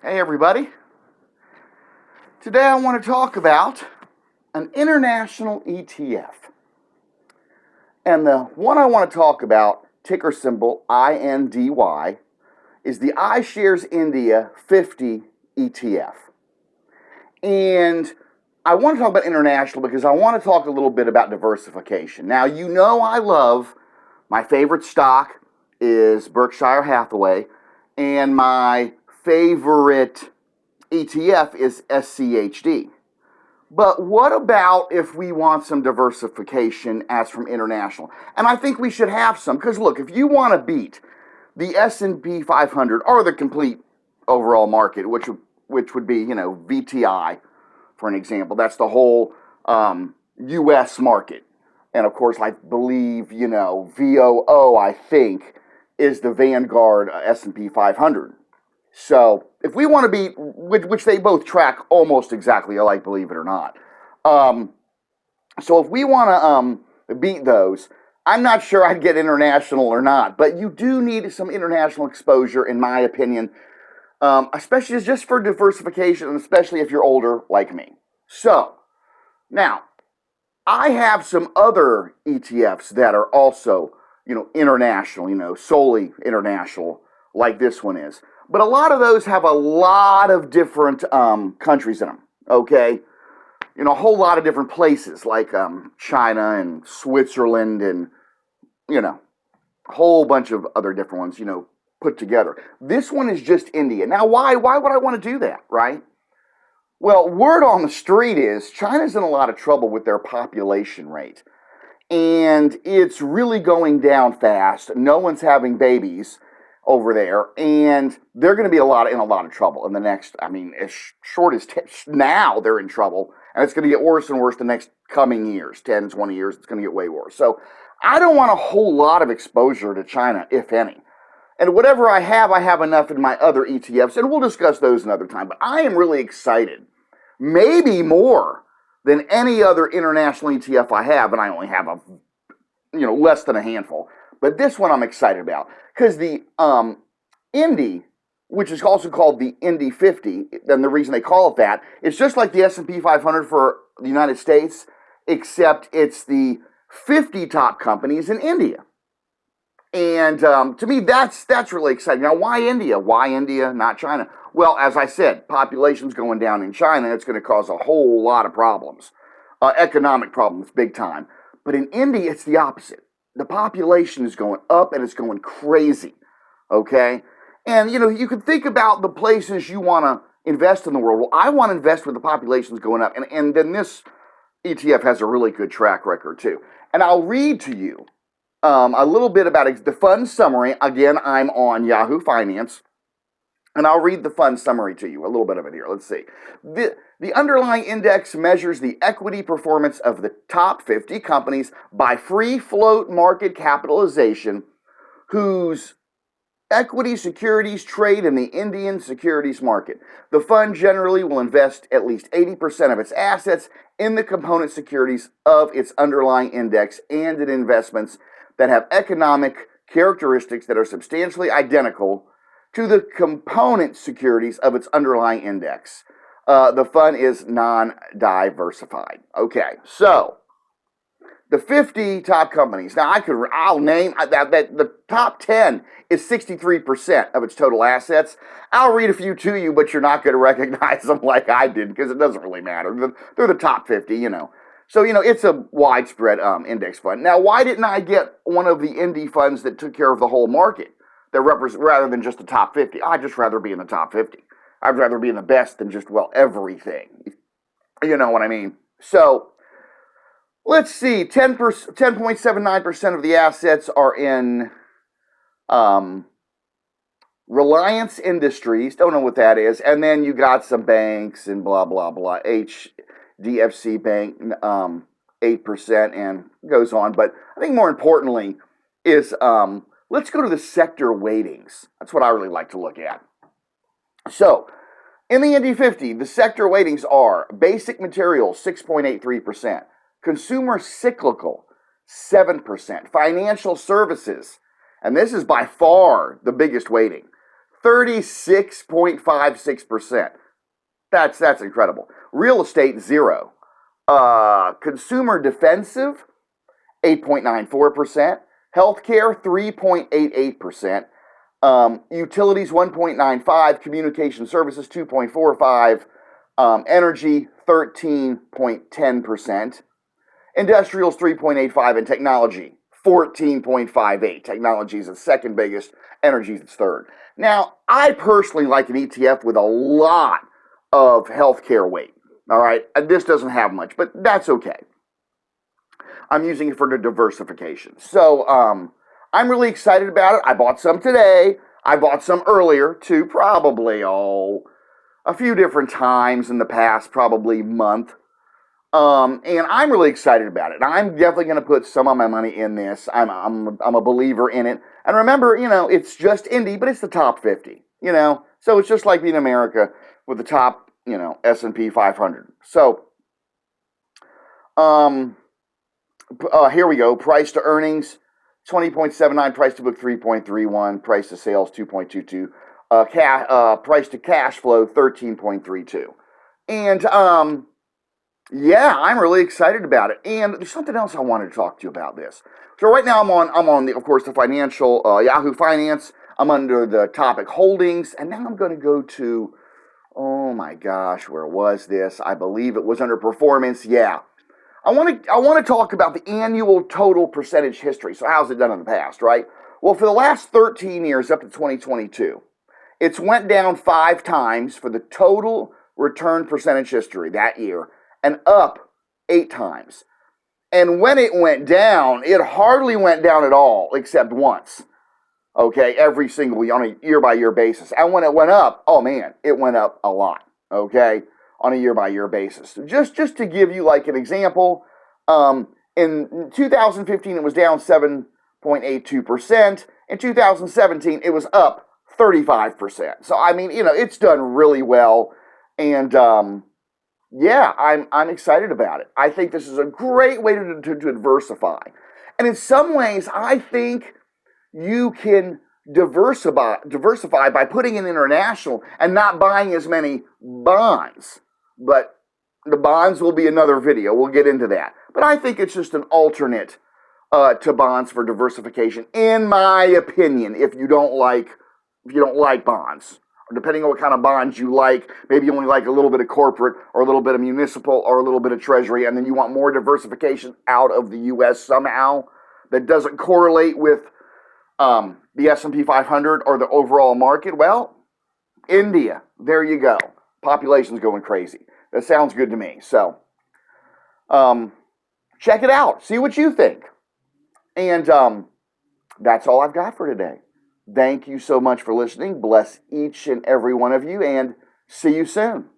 Hey everybody. Today I want to talk about an international ETF. And the one I want to talk about, ticker symbol INDY, is the iShares India 50 ETF. And I want to talk about international because I want to talk a little bit about diversification. Now, you know I love, my favorite stock is Berkshire Hathaway, and my favorite ETF is SCHD. But what about if we want some diversification as from international? And I think we should have some, because look, if you want to beat the S&P 500 or the complete overall market, which would be, VTI, for an example. That's the whole U.S. market. And of course, I believe, VOO, I think, is the Vanguard S&P 500. So if we want to beat, which they both track almost exactly alike, believe it or not. So if we want to beat those, I'm not sure I'd get international or not, but you do need some international exposure, in my opinion, especially just for diversification, and especially if you're older like me. So now, I have some other ETFs that are also, international, solely international, like this one is. But a lot of those have a lot of different countries in them, okay? A whole lot of different places, like China and Switzerland and, a whole bunch of other different ones, put together. This one is just India. Now, why would I want to do that, right? Well, word on the street is China's in a lot of trouble with their population rate. And it's really going down fast. No one's having babies over there, and they're going to be in a lot of trouble in the next. As short as now, they're in trouble, and it's going to get worse and worse the next coming years, 10, 20 years. It's going to get way worse. So I don't want a whole lot of exposure to China, if any. And whatever I have enough in my other ETFs, and we'll discuss those another time. But I am really excited, maybe more than any other international ETF I have, and I only have less than a handful. But this one I'm excited about because the INDY, which is also called the INDY 50, and the reason they call it that is just like the S&P 500 for the United States, except it's the 50 top companies in India. And to me, that's really exciting. Now, why India? Why India, not China? Well, as I said, population's going down in China. It's going to cause a whole lot of problems, economic problems, big time. But in India, it's the opposite. The population is going up and it's going crazy, okay? And, you can think about the places you want to invest in the world. Well, I want to invest where the population is going up. And then this ETF has a really good track record, too. And I'll read to you a little bit about the fund summary. Again, I'm on Yahoo Finance. And I'll read the fund summary to you, a little bit of it here. Let's see. The underlying index measures the equity performance of the top 50 companies by free float market capitalization whose equity securities trade in the Indian securities market. The fund generally will invest at least 80% of its assets in the component securities of its underlying index and in investments that have economic characteristics that are substantially identical to the component securities of its underlying index. The fund is non-diversified. Okay, so the 50 top companies. Now I'll name that the top 10 is 63% of its total assets. I'll read a few to you, but you're not going to recognize them like I did because it doesn't really matter. They're the top 50, So, it's a widespread index fund. Now, why didn't I get one of the Indy funds that took care of the whole market? That rather than just the top 50. I'd just rather be in the top 50. I'd rather be in the best than just, everything. You know what I mean? So, let's see. 10.79% of the assets are in Reliance Industries. Don't know what that is. And then you got some banks and blah, blah, blah. HDFC Bank, 8%, and goes on. But I think more importantly is... let's go to the sector weightings. That's what I really like to look at. So, in the Indy 50, the sector weightings are basic materials, 6.83%, consumer cyclical, 7%, financial services, and this is by far the biggest weighting, 36.56%. That's incredible. Real estate, 0. Consumer defensive, 8.94%. Healthcare, 3.88%. Utilities, 1.95. Communication services, 2.45. Energy, 13.10%. Industrials, 3.85. And technology, 14.58. Technology is the second biggest. Energy is third. Now, I personally like an ETF with a lot of healthcare weight. All right, this doesn't have much, but that's okay. I'm using it for the diversification. So I'm really excited about it. I bought some today. I bought some earlier too, probably a few different times in the past, probably month. And I'm really excited about it. I'm definitely going to put some of my money in this. I'm a believer in it. And remember, it's just INDY, but it's the top 50. So it's just like being America with the top, S&P 500. So, here we go. Price to earnings, 20.79. Price to book, 3.31. Price to sales, 2.22. Price to cash flow, 13.32. And yeah, I'm really excited about it. And there's something else I wanted to talk to you about this. So right now I'm on the, of course, the financial Yahoo Finance. I'm under the topic holdings, and now I'm going to go to, oh my gosh, where was this? I believe it was under performance. Yeah. I want to talk about the annual total percentage history. So how's it done in the past, right? Well, for the last 13 years up to 2022, it's went down 5 times for the total return percentage history that year, and up 8 times. And when it went down, it hardly went down at all, except once. Okay, every single year on a year-by-year basis. And when it went up, oh man, it went up a lot. Okay, on a year-by-year basis. Just to give you like an example, in 2015 it was down 7.82%. In 2017 it was up 35%. So I mean, it's done really well, and yeah, I'm excited about it. I think this is a great way to diversify, and in some ways, I think you can diversify by putting in international and not buying as many bonds. But the bonds will be another video. We'll get into that. But I think it's just an alternate to bonds for diversification, in my opinion. If you don't like bonds, or depending on what kind of bonds you like, maybe you only like a little bit of corporate, or a little bit of municipal, or a little bit of treasury, and then you want more diversification out of the U.S. somehow that doesn't correlate with the S&P 500 or the overall market. Well, India, there you go. Population's going crazy. That sounds good to me. So, check it out. See what you think. And that's all I've got for today. Thank you so much for listening. Bless each and every one of you, and see you soon.